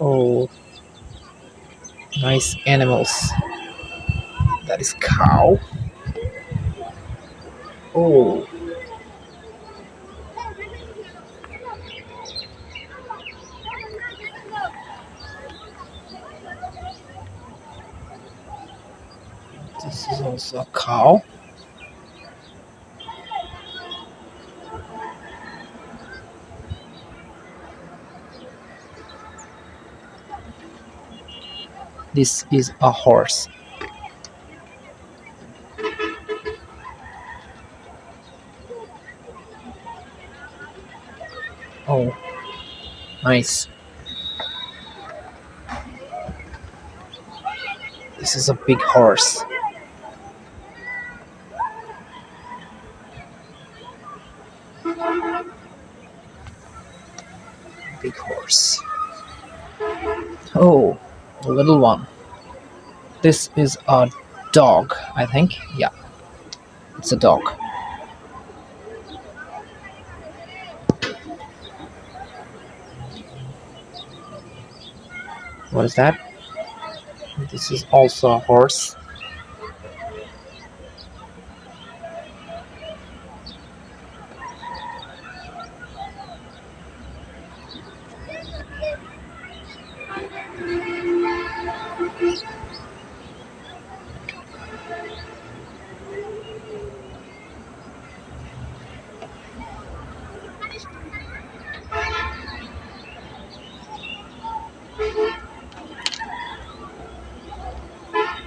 Oh, nice animals. That is cow. Oh, this is also a cow. This is a horse. Oh, nice. This is a big horse. Big horse. Oh, a little one. This is a dog, I think. Yeah, it's a dog. What is that? This is also a horse.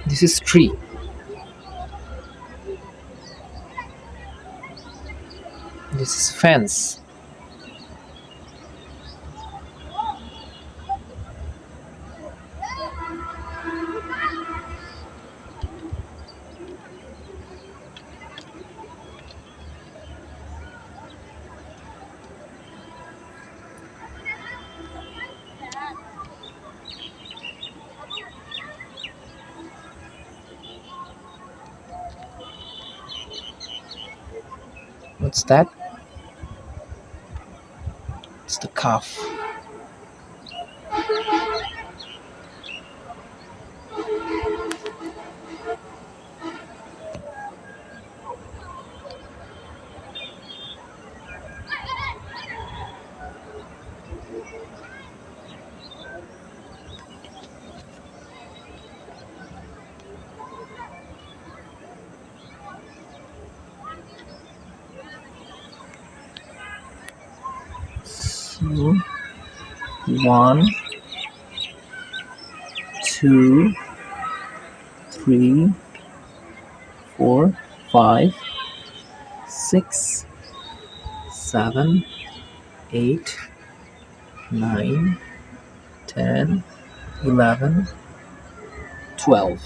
This is tree. This is fence. What's that? It's the calf. So, one, two, three, four, five, six, seven, 8, 9, 10, 11, 12.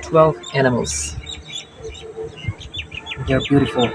12 animals. They're beautiful.